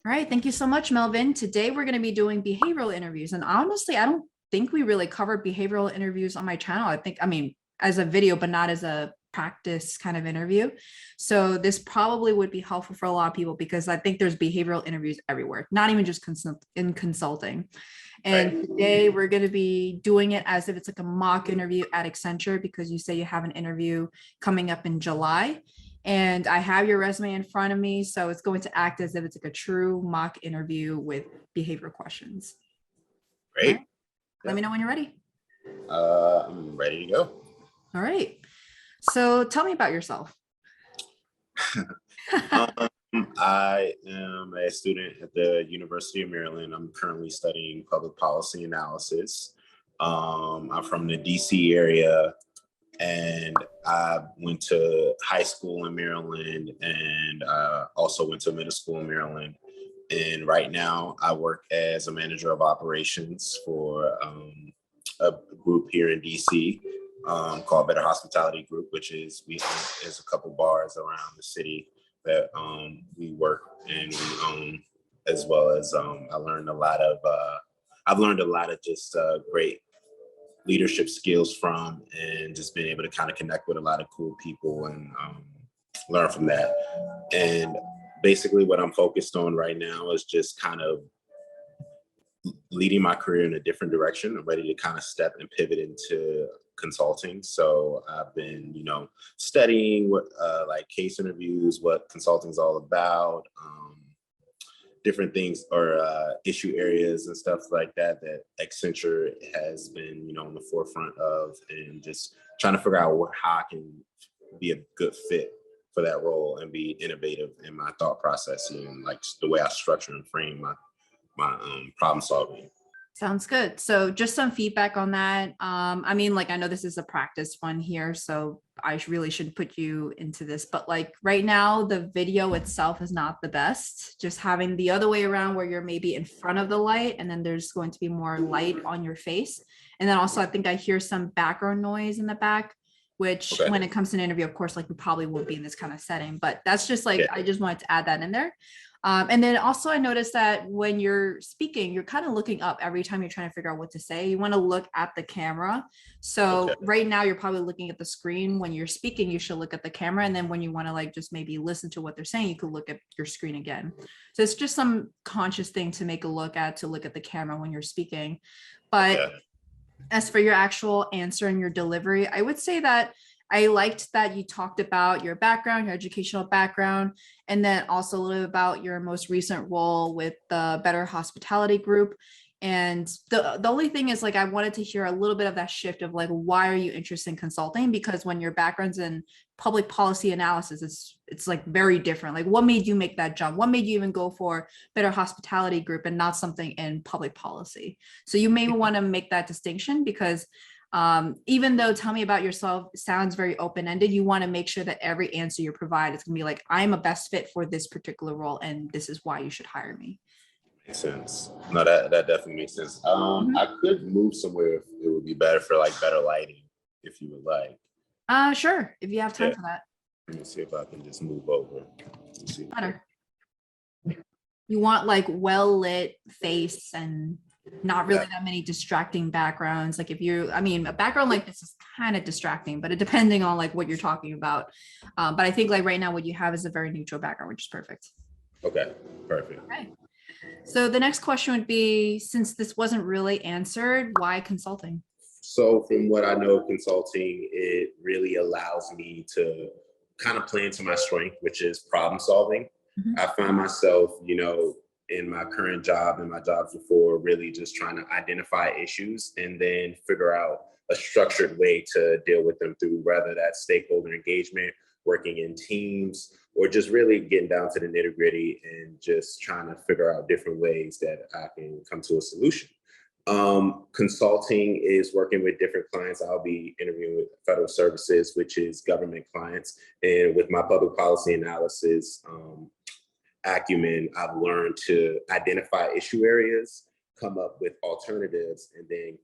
All right, thank you so much, Melvin. Today we're going to be doing behavioral interviews. And honestly, I don't think we really covered behavioral interviews on my channel. I mean, as a video, but not as a practice kind of interview. So this probably would be helpful for a lot of people because I think there's behavioral interviews everywhere, not even just in consulting. And Right. today we're going to be doing it as if it's like a mock interview at Accenture because you say you have an interview coming up in July. And I have your resume in front of me, so it's going to act as if it's like a true mock interview with behavioral questions. All right, Great. let me know when you're ready. I'm ready to go. All right, so tell me about yourself. Um, I am a student at the University of Maryland. I'm currently studying public policy analysis. I'm from the DC area, and I went to high school in Maryland and also went to middle school in Maryland. And right now I work as a manager of operations for a group here in DC called Better Hospitality Group, which is there's a couple bars around the city that we work and we own, as well as I've learned a lot of just great leadership skills from, and just being able to kind of connect with a lot of cool people and learn from that. And basically what I'm focused on right now is just kind of leading my career in a different direction. I'm ready to kind of step and pivot into consulting. So I've been, studying what like case interviews, what consulting is all about, different things or issue areas and stuff like that Accenture has been, on the forefront of, and just trying to figure out how I can be a good fit for that role and be innovative in my thought process and like the way I structure and frame my problem solving. Sounds good. So just some feedback on that. I mean, like, I know this is a practice one here, so I really should put you into this, but like right now, the video itself is not the best. Just having the other way around where you're maybe in front of the light and then there's going to be more light on your face. And then also, I think I hear some background noise in the back, which Okay. when it comes to an interview, of course, like we probably won't be in this kind of setting, but that's just like, Yeah. I just wanted to add that in there. And then also I noticed that when you're speaking, you're kind of looking up every time you're trying to figure out what to say. You want to look at the camera. So Okay. right now you're probably looking at the screen. When you're speaking, you should look at the camera. And then when you want to like just maybe listen to what they're saying, you could look at your screen again. So it's just some conscious thing to make a look at, to look at the camera when you're speaking. But Yeah. as for your actual answer and your delivery, I would say that I liked that you talked about your background, your educational background, and then also a little bit about your most recent role with the Better Hospitality Group. And the only thing is, like, I wanted to hear a little bit of that shift of like, why are you interested in consulting? Because when your background's in public policy analysis, it's like very different. Like, what made you make that jump? What made you even go for Better Hospitality Group and not something in public policy? So you may want to make that distinction because even though tell me about yourself sounds very open-ended, you want to make sure that every answer you provide is going to be like, I'm a best fit for this particular role and this is why you should hire me. Makes sense. No, that definitely makes sense. I could move somewhere if it would be better for like better lighting, if you would like. Sure, if you have time Yeah. for that. Let me see if I can just move over. Let's see. Better. You want like well-lit face and not really that many distracting backgrounds. Like if you, I mean, a background like this is kind of distracting, but it depending on like what you're talking about. But I think like right now what you have is a very neutral background, which is perfect. Okay, perfect. Okay. So the next question would be, since this wasn't really answered, why consulting? So from what I know, consulting, it really allows me to kind of play into my strength, which is problem solving. Mhm. I find myself, in my current job and my jobs before, really just trying to identify issues and then figure out a structured way to deal with them through whether that's stakeholder engagement, working in teams, or just really getting down to the nitty gritty and just trying to figure out different ways that I can come to a solution. Consulting is working with different clients. I'll be interviewing with federal services, which is government clients. And with my public policy analysis acumen, I've learned to identify issue areas, come up with alternatives, and then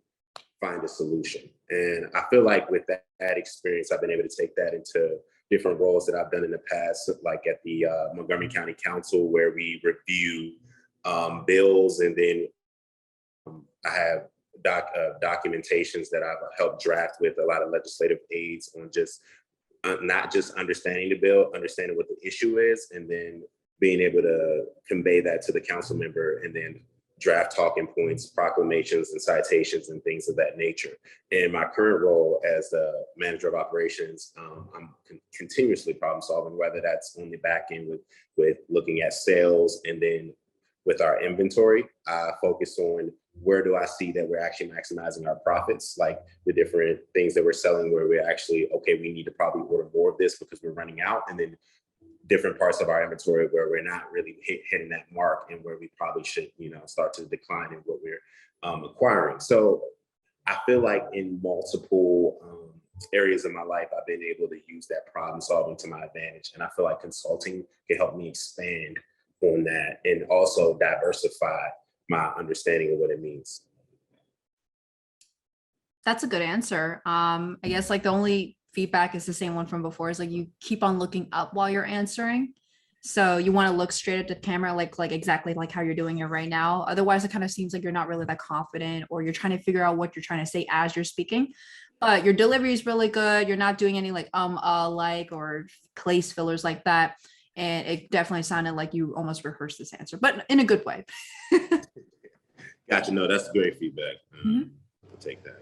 find a solution. And I feel like with that experience, I've been able to take that into different roles that I've done in the past, like at the Montgomery County Council, where we review bills, and then I have documentations that I've helped draft with a lot of legislative aides on just not just understanding the bill, understanding what the issue is, and then being able to convey that to the council member, and then draft talking points, proclamations, and citations, and things of that nature. In my current role as the manager of operations, I'm continuously problem solving, whether that's on the back end with looking at sales, and then with our inventory, I focus on where do I see that we're actually maximizing our profits, like the different things that we're selling where we're actually, okay, we need to probably order more of this because we're running out, and then different parts of our inventory where we're not really hitting that mark and where we probably should, start to decline in what we're acquiring. So I feel like in multiple areas of my life, I've been able to use that problem solving to my advantage. And I feel like consulting can help me expand on that and also diversify my understanding of what it means. That's a good answer. I guess like the only feedback is the same one from before, is like you keep on looking up while you're answering. So you want to look straight at the camera, like exactly like how you're doing it right now. Otherwise, it kind of seems like you're not really that confident, or you're trying to figure out what you're trying to say as you're speaking. But your delivery is really good. You're not doing any like like or place fillers like that. And it definitely sounded like you almost rehearsed this answer, but in a good way. Gotcha. No, that's great feedback. I'll take that.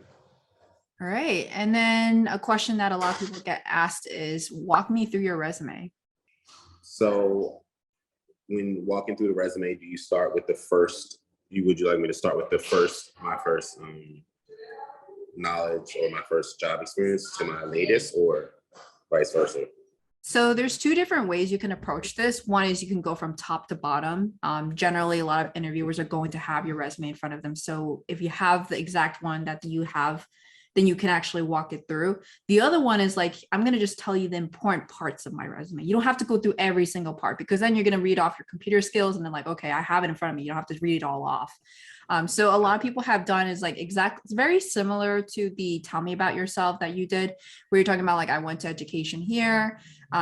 All right. And then a question that a lot of people get asked is, walk me through your resume. So when walking through the resume, do you start with the first, would you like me to start with my first knowledge or my first job experience to my latest, or vice versa? So there's two different ways you can approach this. One is you can go from top to bottom. Generally, a lot of interviewers are going to have your resume in front of them. So if you have the exact one that you have, then you can actually walk it through. The other one is like, I'm going to just tell you the important parts of my resume. You don't have to go through every single part, because then you're going to read off your computer skills and then like, okay, I have it in front of me. You don't have to read it all off. So a lot of people have done is like it's very similar to the tell me about yourself that you did, where you're talking about like, I went to education here.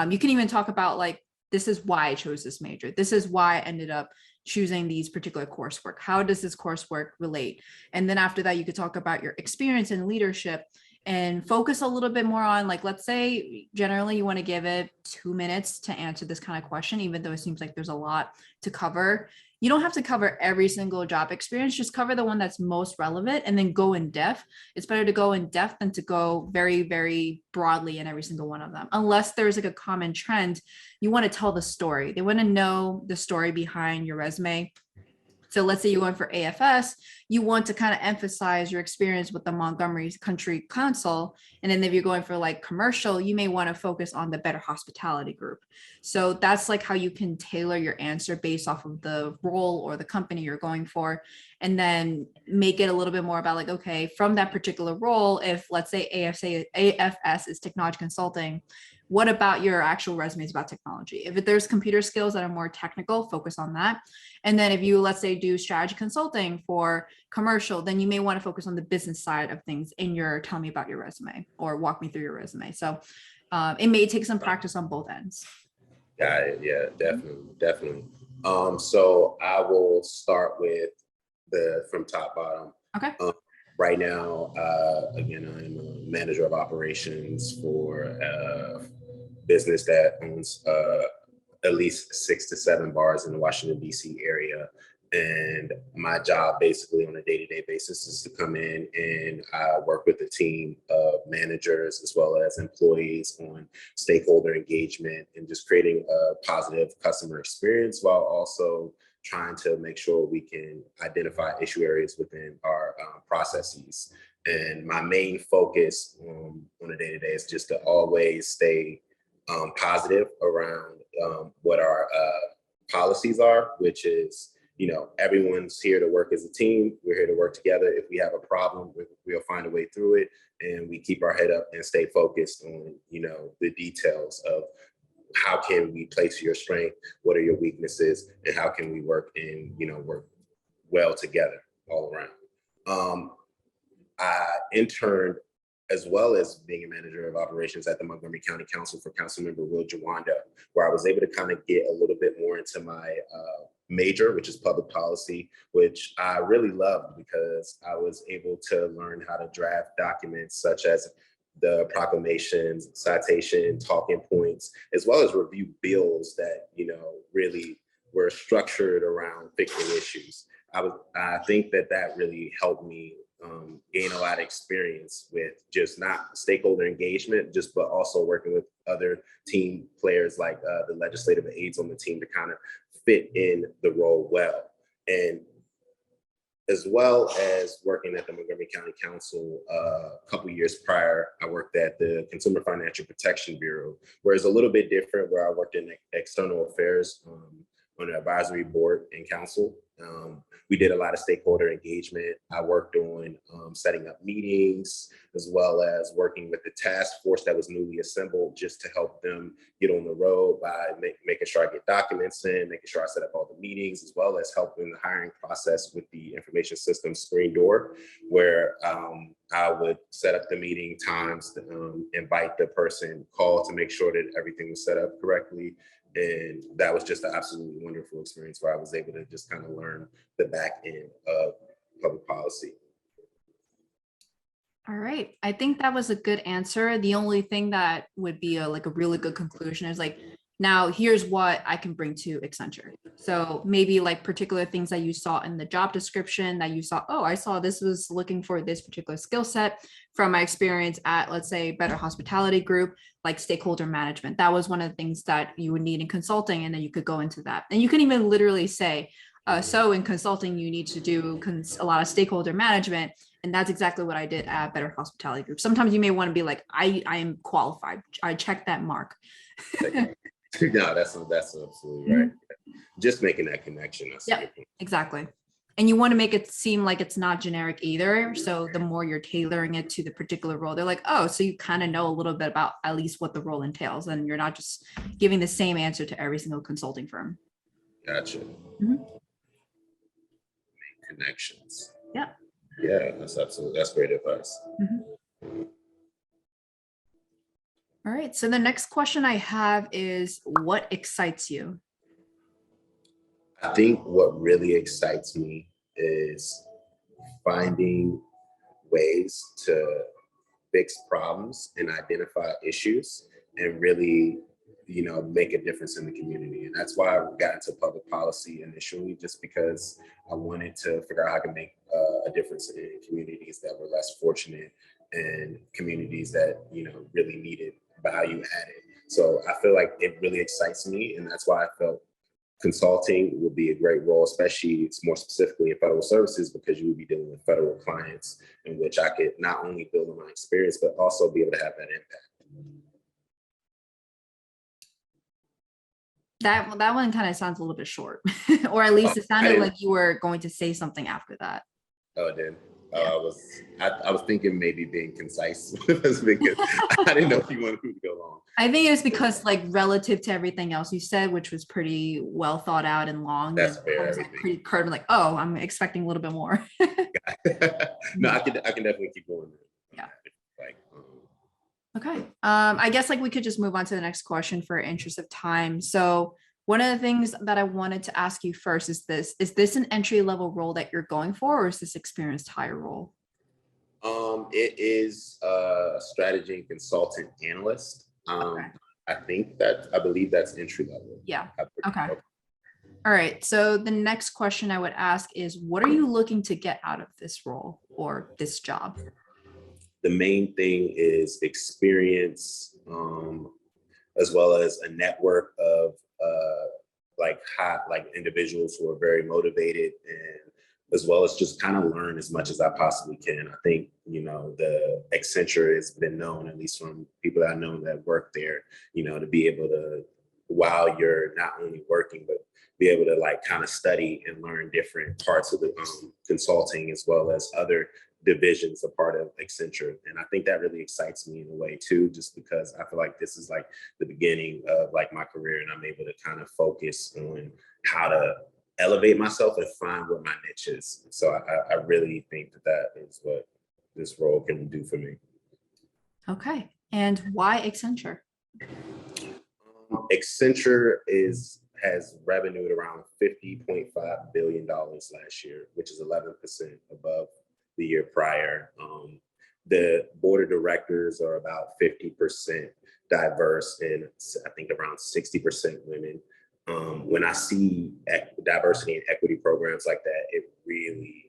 You can even talk about like, this is why I chose this major. This is why I ended up choosing these particular coursework. How does this coursework relate? And then after that, you could talk about your experience in leadership and focus a little bit more on, like, let's say generally you want to give it 2 minutes to answer this kind of question, even though it seems like there's a lot to cover. You don't have to cover every single job experience, just cover the one that's most relevant and then go in depth. It's better to go in depth than to go very, very broadly in every single one of them. Unless there's like a common trend, you want to tell the story. They want to know the story behind your resume. So let's say you're going for AFS, you want to kind of emphasize your experience with the Montgomery Country Council. And then if you're going for like commercial, you may want to focus on the Better Hospitality Group. So that's like how you can tailor your answer based off of the role or the company you're going for. And then make it a little bit more about like, okay, from that particular role, if let's say AFS is technology consulting, what about your actual resumes about technology? If there's computer skills that are more technical, focus on that. And then if you, let's say, do strategy consulting for commercial, then you may want to focus on the business side of things in your tell me about your resume or walk me through your resume. So it may take some practice on both ends. Got it. Yeah, definitely. So I will start with from top bottom. Okay. Right now, again, I'm a manager of operations for a business that owns at least 6 to 7 bars in the Washington, D.C. area. And my job basically on a day-to-day basis is to come in and work with a team of managers as well as employees on stakeholder engagement and just creating a positive customer experience, while also trying to make sure we can identify issue areas within our processes. And my main focus on a day-to-day is just to always stay positive around what our policies are, which is, everyone's here to work as a team. We're here to work together. If we have a problem, we'll find a way through it. And we keep our head up and stay focused on, the details of how can we play to your strength? What are your weaknesses? And how can we work work well together all around? I interned as well as being a manager of operations at the Montgomery County Council for Councilmember Will Jawanda, where I was able to kind of get a little bit more into my major, which is public policy, which I really loved because I was able to learn how to draft documents such as the proclamations, citation, talking points, as well as review bills that, really were structured around fixing issues. I think that really helped me gain a lot of experience with just not stakeholder engagement, but also working with other team players like the legislative aides on the team to kind of fit in the role well. And as well as working at the Montgomery County Council a couple years prior, I worked at the Consumer Financial Protection Bureau, where it's a little bit different, where I worked in external affairs on an advisory board and council. We did a lot of stakeholder engagement. I worked on setting up meetings, as well as working with the task force that was newly assembled just to help them get on the road by making sure I get documents in, making sure I set up all the meetings, as well as helping the hiring process with the information system screen door, where I would set up the meeting times, invite the person, call to make sure that everything was set up correctly. And that was just an absolutely wonderful experience where I was able to just kind of learn the back end of public policy. All right. I think that was a good answer. The only thing that would be like a really good conclusion is like, now here's what I can bring to Accenture. So maybe like particular things that you saw in the job description that you saw, oh, I saw this was looking for this particular skill set from my experience at, let's say, Better Hospitality Group, like stakeholder management. That was one of the things that you would need in consulting, and then you could go into that. And you can even literally say, so in consulting, you need to do a lot of stakeholder management. And that's exactly what I did at Better Hospitality Group. Sometimes you may want to be like, I am qualified. I checked that mark. No, that's absolutely right. Just making that connection. Yeah, exactly. And you want to make it seem like it's not generic either. So the more you're tailoring it to the particular role, they're like, oh, so you kind of know a little bit about at least what the role entails. And you're not just giving the same answer to every single consulting firm. Gotcha. Mm-hmm. Make connections. Yeah. Yeah, that's great advice. Mm-hmm. All right. So the next question I have is, what excites you? I think what really excites me is finding ways to fix problems and identify issues and really, make a difference in the community. And that's why I got into public policy initially, just because I wanted to figure out how I can make a difference in communities that were less fortunate and communities that, really needed value added. So I feel like it really excites me. And that's why I felt consulting would be a great role, especially more specifically in federal services, because you would be dealing with federal clients in which I could not only build on my experience, but also be able to have that impact. That one kind of sounds a little bit short, or at least it sounded like you were going to say something after that. Oh, it did. Yeah. I was thinking maybe being concise because I didn't know if you wanted me to go long. I think it was because like relative to everything else you said, which was pretty well thought out and long. That's and fair. I was like pretty curved, like, oh, I'm expecting a little bit more. No, I can definitely keep going. Yeah. Okay. I guess like we could just move on to the next question for interest of time. So one of the things that I wanted to ask you first is this an entry level role that you're going for, or is this experienced hire role? It is a strategy and consultant analyst. Okay. I believe that's entry level. Yeah. Okay. All right. So the next question I would ask is, what are you looking to get out of this role or this job? The main thing is experience, as well as a network of like individuals who are very motivated, and as well as just kind of learn as much as I possibly can. I think, the Accenture has been known, at least from people that I know that work there, to be able to, while you're not only working, but be able to like kind of study and learn different parts of the consulting, as well as other divisions a part of Accenture. And I think that really excites me in a way too, just because I feel like this is like the beginning of like my career, and I'm able to kind of focus on how to elevate myself and find what my niche is. So I really think that is what this role can do for me. Okay. And why Accenture? Accenture has revenued around $50.5 billion last year, which is 11% above the year prior. The board of directors are about 50% diverse and I think around 60% women. When I see diversity and equity programs like that, it really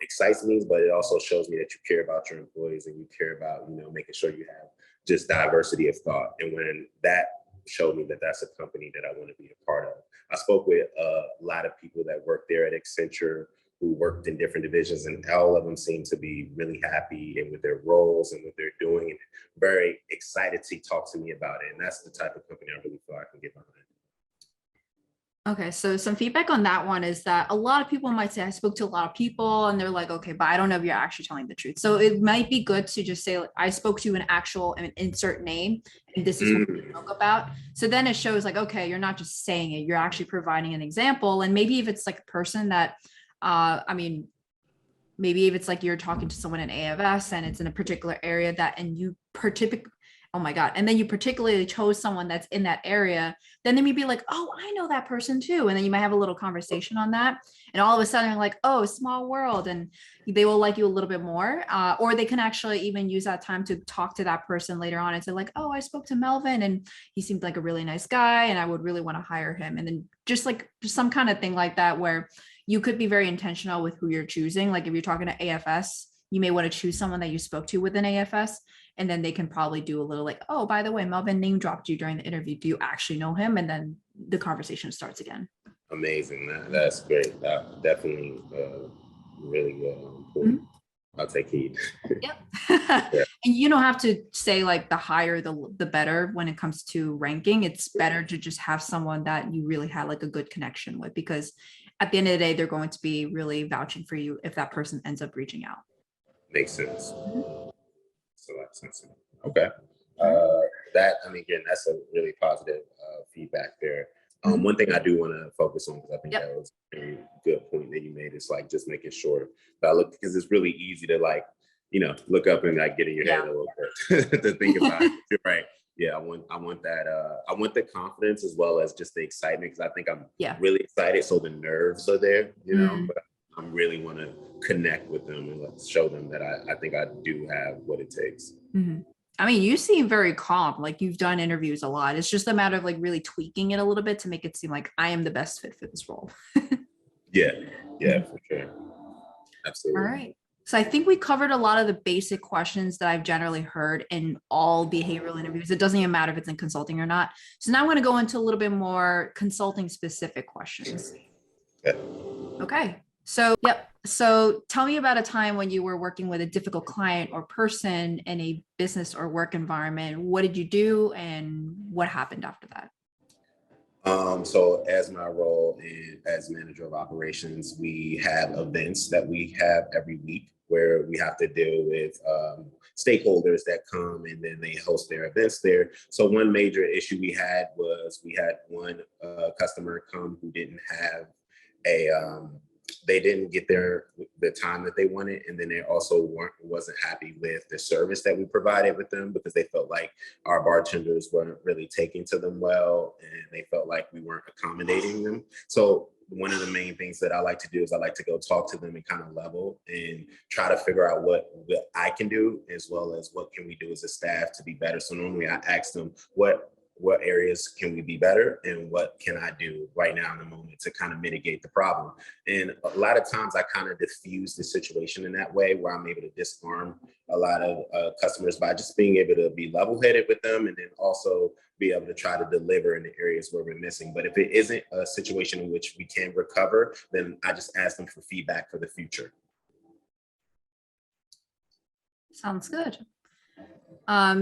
excites me, but it also shows me that you care about your employees and you care about, making sure you have just diversity of thought. And when that showed me that that's a company that I want to be a part of. I spoke with a lot of people that work there at Accenture who worked in different divisions, and all of them seem to be really happy and with their roles and what they're doing, and very excited to talk to me about it. And that's the type of company I really feel I can get behind. Okay, so some feedback on that one is that a lot of people might say, I spoke to a lot of people and they're like, okay, but I don't know if you're actually telling the truth. So it might be good to just say, like, I spoke to an actual and insert name, and this is what we spoke about. So then it shows like, okay, you're not just saying it, you're actually providing an example. And maybe if it's like a person that, maybe if it's like you're talking to someone in AFS and it's in a particular area that, and you oh my God. And then you particularly chose someone that's in that area, then they may be like, oh, I know that person too. And then you might have a little conversation on that. And all of a sudden you're like, oh, small world. And they will like you a little bit more. Or they can actually even use that time to talk to that person later on and say like, oh, I spoke to Melvin and he seemed like a really nice guy and I would really want to hire him. And then just some kind of thing like that, where you could be very intentional with who you're choosing. Like if you're talking to AFS, you may want to choose someone that you spoke to within AFS. And then they can probably do a little like, oh, by the way, Melvin name dropped you during the interview. Do you actually know him? And then the conversation starts again. Amazing. That's great. That definitely really important. I'll take heed. Yep. Yeah. And you don't have to say like the higher, the better when it comes to ranking. It's better to just have someone that you really had like a good connection with, because at the end of the day, they're going to be really vouching for you if that person ends up reaching out. Makes sense. So that's sense. Okay. Again, that's a really positive feedback there. One thing I do want to focus on, because I think that was a very good point that you made, is like just making sure that I look, because it's really easy to like, look up and like get in your head a little bit to think about it. You're right. Yeah, I want that. I want the confidence as well as just the excitement, because I think I'm really excited. So the nerves are there, but I really want to connect with them and let's show them that I think I do have what it takes. I mean, you seem very calm, like you've done interviews a lot. It's just a matter of like really tweaking it a little bit to make it seem like I am the best fit for this role. Yeah, for sure. Absolutely. All right. So I think we covered a lot of the basic questions that I've generally heard in all behavioral interviews. It doesn't even matter if it's in consulting or not. So now I'm going to go into a little bit more consulting specific questions. Okay. So tell me about a time when you were working with a difficult client or person in a business or work environment. What did you do and what happened after that? So as my role as manager of operations, we have events that we have every week where we have to deal with stakeholders that come and then they host their events there. So one major issue we had was we had one customer come who didn't have they didn't get the time that they wanted, and then they also wasn't happy with the service that we provided with them, because they felt like our bartenders weren't really taking to them well, and they felt like we weren't accommodating them. So one of the main things that I like to do is I like to go talk to them and kind of level and try to figure out what I can do, as well as what can we do as a staff to be better. So normally I ask them what areas can we be better and what can I do right now in the moment to kind of mitigate the problem. And a lot of times I kind of diffuse the situation in that way, where I'm able to disarm a lot of customers by just being able to be level-headed with them, and then also be able to try to deliver in the areas where we're missing. But if it isn't a situation in which we can recover, then I just ask them for feedback for the future. Sounds good.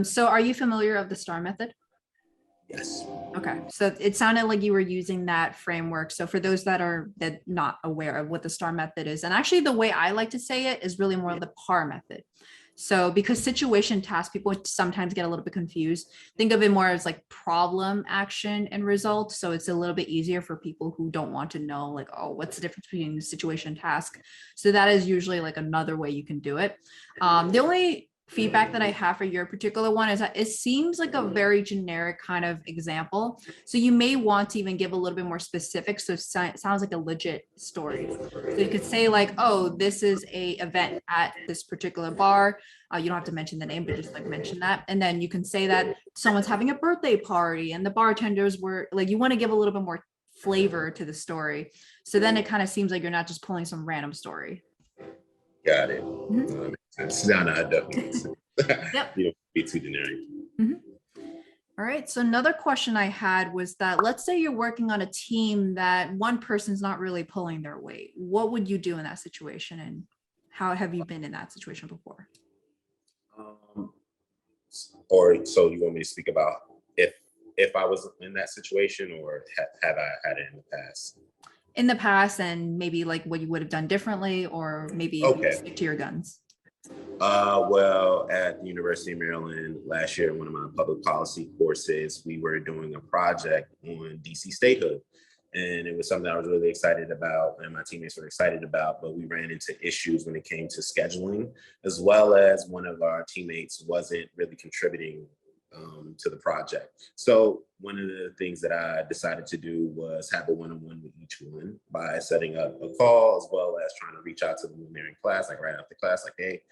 So are you familiar of the STAR method? Yes. Okay, so it sounded like you were using that framework. So for those that are not aware of what the STAR method is, and actually the way I like to say it is really more the PAR method. So because situation, task, people sometimes get a little bit confused. Think of it more as like problem, action, and result. So it's a little bit easier for people who don't want to know like, oh, what's the difference between situation, task? So that is usually like another way you can do it. The only feedback that I have for your particular one is that it seems like a very generic kind of example. So you may want to even give a little bit more specific. So it sounds like a legit story. So you could say like, oh, this is a event at this particular bar. You don't have to mention the name, but just like mention that. And then you can say that someone's having a birthday party and the bartenders were like, you want to give a little bit more flavor to the story. So then it kind of seems like you're not just pulling some random story. Got it. Mhm. No, no, it definitely makes sense. Yep. You don't be too generic. All right. So another question I had was that let's say you're working on a team that one person's not really pulling their weight. What would you do in that situation? And how have you been in that situation before? Or so you want me to speak about if I was in that situation, or have I had it in the past? In the past, and maybe like what you would have done differently, or maybe Okay. stick to your guns. Well, at the University of Maryland last year, in one of my public policy courses, we were doing a project on DC statehood. And it was something I was really excited about, and my teammates were excited about, but we ran into issues when it came to scheduling, as well as one of our teammates wasn't really contributing to the project. So one of the things that I decided to do was have a one-on-one with each one by setting up a call, as well as trying to reach out to them when they're in class, like right after class, like, hey,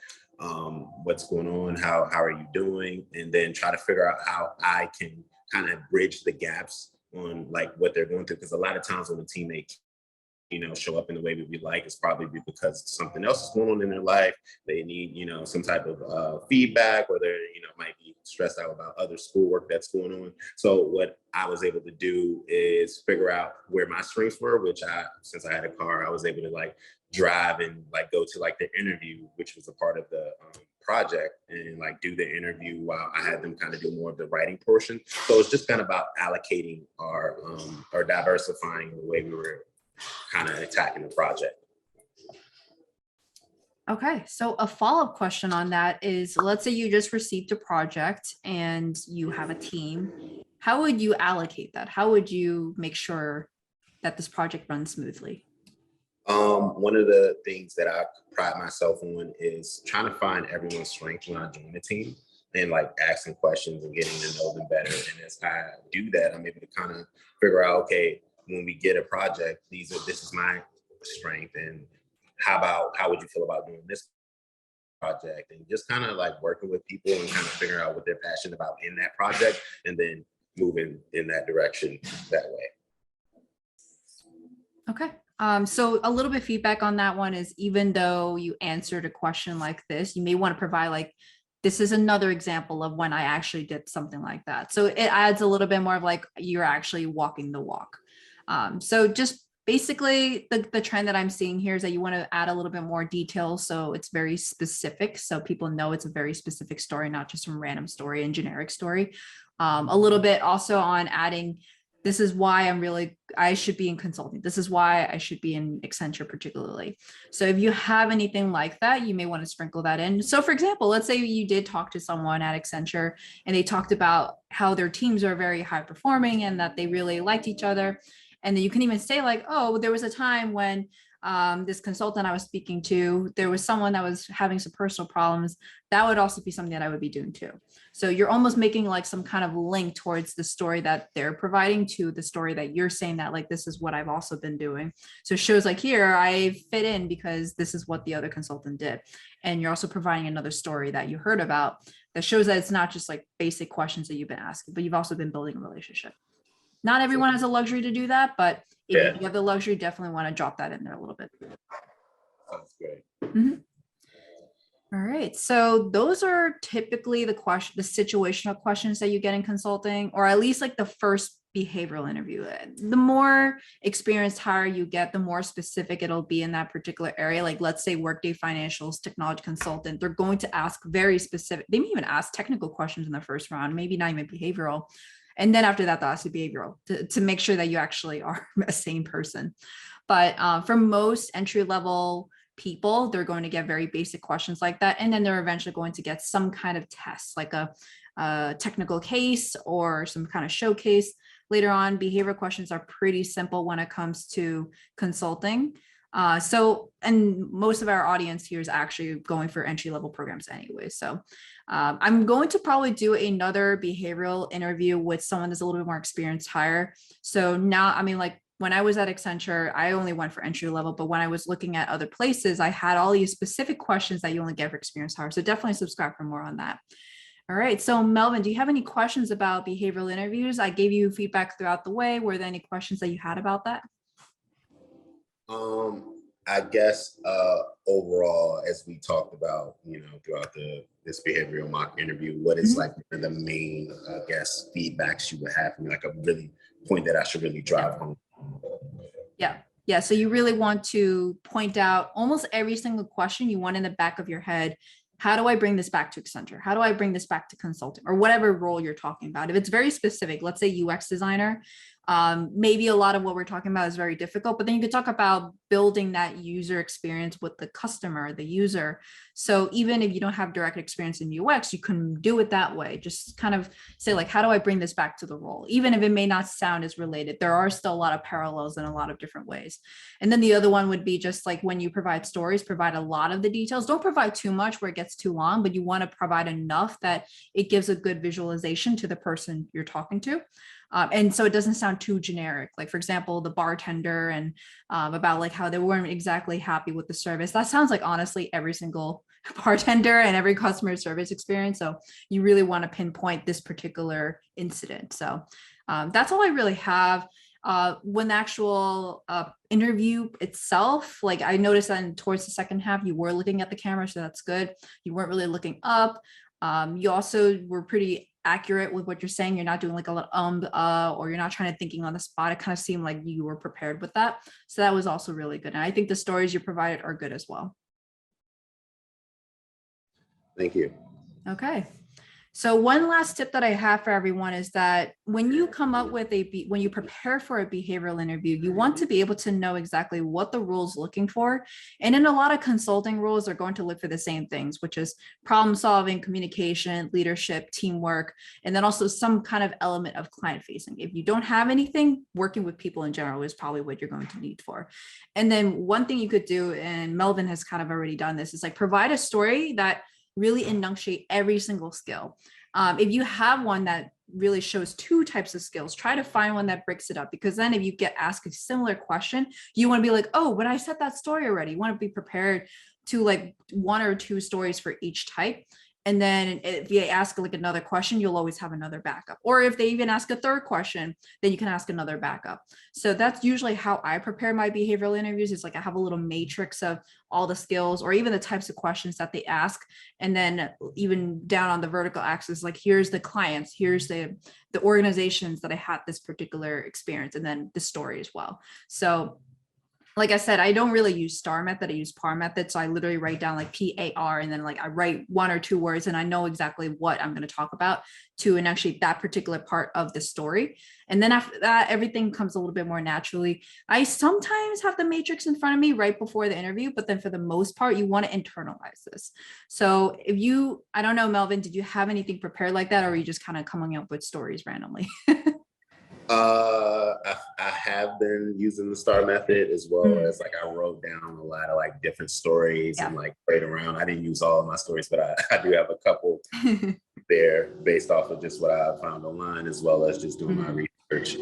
what's going on? How are you doing? And then try to figure out how I can kind of bridge the gaps on like what they're going through. Because a lot of times when a teammate, show up in the way that we like, it's probably because something else is going on in their life. They need, some type of feedback, or they're, might be stressed out about other schoolwork that's going on. So what I was able to do is figure out where my strengths were, since I had a car, I was able to like drive and like go to like the interview, which was a part of the project, and like do the interview while I had them kind of do more of the writing portion. So it's just kind of about allocating or diversifying the way we were kind of attacking the project. Okay, so a follow-up question on that is, let's say you just received a project and you have a team. How would you allocate that? How would you make sure that this project runs smoothly? One of the things that I pride myself on is trying to find everyone's strength when I join the team, and like asking questions and getting to know them better. And as I do that, I'm able to kind of figure out, okay, when we get a project, this is my strength, and how would you feel about doing this project? And just kind of like working with people and kind of figuring out what they're passionate about in that project, and then moving in that direction that way. Okay. So a little bit feedback on that one is, even though you answered a question like this, you may want to provide like, this is another example of when I actually did something like that. So it adds a little bit more of like, you're actually walking the walk. So just basically the trend that I'm seeing here is that you want to add a little bit more detail. So it's very specific. So people know it's a very specific story, not just some random story and generic story. A little bit also on adding, this is why I should be in consulting. This is why I should be in Accenture particularly. So if you have anything like that, you may want to sprinkle that in. So for example, let's say you did talk to someone at Accenture and they talked about how their teams are very high performing and that they really liked each other. And then you can even say like, oh, there was a time when this consultant I was speaking to, there was someone that was having some personal problems. That would also be something that I would be doing too. So you're almost making like some kind of link towards the story that they're providing to the story that you're saying, that like, this is what I've also been doing. So it shows like, here I fit in because this is what the other consultant did. And you're also providing another story that you heard about that shows that it's not just like basic questions that you've been asking, but you've also been building a relationship. Not everyone has a luxury to do that, but if you have the luxury, definitely want to drop that in there a little bit. Sounds great. Mhm. All right. So those are typically the situational questions that you get in consulting, or at least like the first behavioral interview. The more experienced hire you get, the more specific it'll be in that particular area. Like let's say Workday Financials Technology Consultant, they're going to ask very specific, they may even ask technical questions in the first round, maybe not even behavioral. And then after that, they'll ask you behavioral to make sure that you actually are a sane person. But for most entry level people, they're going to get very basic questions like that. And then they're eventually going to get some kind of test, like a technical case or some kind of showcase. Later on, behavioral questions are pretty simple when it comes to consulting. And most of our audience here is actually going for entry level programs anyway. So I'm going to probably do another behavioral interview with someone that's a little bit more experienced higher. So now, I mean, like when I was at Accenture, I only went for entry level, but when I was looking at other places, I had all these specific questions that you only get for experienced hire. So definitely subscribe for more on that. All right. So Melvin, do you have any questions about behavioral interviews? I gave you feedback throughout the way. Were there any questions that you had about that? I guess overall, as we talked about, throughout this behavioral mock interview, what is like the main, I guess, feedbacks you would have for me, like a really point that I should really drive home? Yeah. Yeah. So you really want to point out almost every single question you want in the back of your head. How do I bring this back to Accenture? How do I bring this back to consulting or whatever role you're talking about? If it's very specific, let's say UX designer, maybe a lot of what we're talking about is very difficult, but then you could talk about building that user experience with the customer, the user. So even if you don't have direct experience in UX, you can do it that way. Just kind of say like, how do I bring this back to the role? Even if it may not sound as related, there are still a lot of parallels in a lot of different ways. And then the other one would be just like when you provide stories, provide a lot of the details. Don't provide too much where it gets too long, but you want to provide enough that it gives a good visualization to the person you're talking to. And so it doesn't sound too generic. Like, for example, the bartender and about like how they weren't exactly happy with the service. That sounds like honestly every single bartender and every customer service experience. So you really want to pinpoint this particular incident. So that's all I really have. When the actual interview itself, like I noticed that towards the second half, you were looking at the camera, so that's good. You weren't really looking up. You also were pretty accurate with what you're saying. You're not doing like a lot or you're not trying to thinking on the spot. It kind of seemed like you were prepared with that. So that was also really good. And I think the stories you provided are good as well. Thank you. Okay. So one last tip that I have for everyone is that when you come up with when you prepare for a behavioral interview, you want to be able to know exactly what the role is looking for. And in a lot of consulting roles, they're going to look for the same things, which is problem solving, communication, leadership, teamwork, and then also some kind of element of client facing. If you don't have anything, working with people in general is probably what you're going to need for. And then one thing you could do, and Melvin has kind of already done this, is like provide a story that really enunciate every single skill. If you have one that really shows two types of skills, try to find one that breaks it up, because then if you get asked a similar question, you want to be like, oh, but I said that story already. You want to be prepared to like one or two stories for each type. And then if they ask like another question, you'll always have another backup. Or if they even ask a third question, then you can ask another backup. So that's usually how I prepare my behavioral interviews. It's like I have a little matrix of all the skills or even the types of questions that they ask. And then even down on the vertical axis, like here's the clients, here's the organizations that I had this particular experience, and then the story as well. So like I said, I don't really use STAR method. I use PAR method. So I literally write down like PAR and then like I write one or two words and I know exactly what I'm going to talk about to and actually that particular part of the story. And then after that, everything comes a little bit more naturally. I sometimes have the matrix in front of me right before the interview, but then for the most part, you want to internalize this. So if you, I don't know, Melvin, did you have anything prepared like that, or are you just kind of coming up with stories randomly? I have been using the STAR method as well as like I wrote down a lot of like different stories and like played around. I didn't use all of my stories, but I do have a couple there based off of just what I found online as well as just doing my research.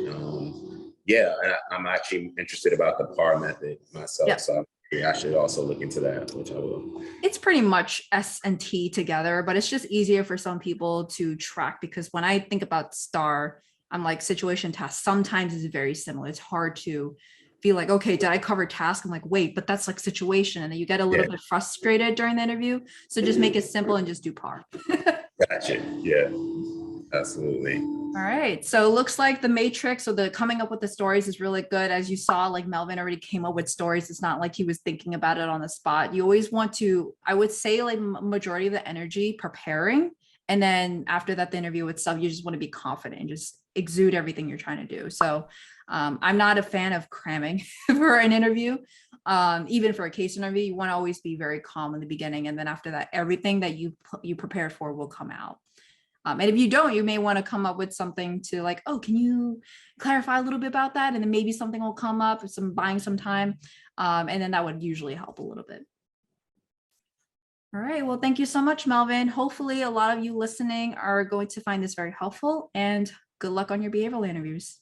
Yeah, I'm actually interested about the PAR method myself. So I should also look into that, which I will. It's pretty much S and T together, but it's just easier for some people to track because when I think about STAR, I'm like situation task sometimes is very similar. It's hard to feel like, okay, did I cover task? I'm like, wait, but that's like situation. And then you get a little bit frustrated during the interview. So just make it simple and just do PAR. Gotcha. Yeah, absolutely. All right. So it looks like the matrix or the coming up with the stories is really good. As you saw, like Melvin already came up with stories. It's not like he was thinking about it on the spot. You always want to, I would say like majority of the energy preparing. And then after that, the interview itself, you just want to be confident and just exude everything you're trying to do. So I'm not a fan of cramming for an interview. Even for a case interview, you want to always be very calm in the beginning. And then after that, everything that you prepared for will come out. And if you don't, you may want to come up with something to like, oh, can you clarify a little bit about that? And then maybe something will come up, buying some time. And then that would usually help a little bit. All right. Well, thank you so much, Melvin. Hopefully a lot of you listening are going to find this very helpful, and good luck on your behavioral interviews.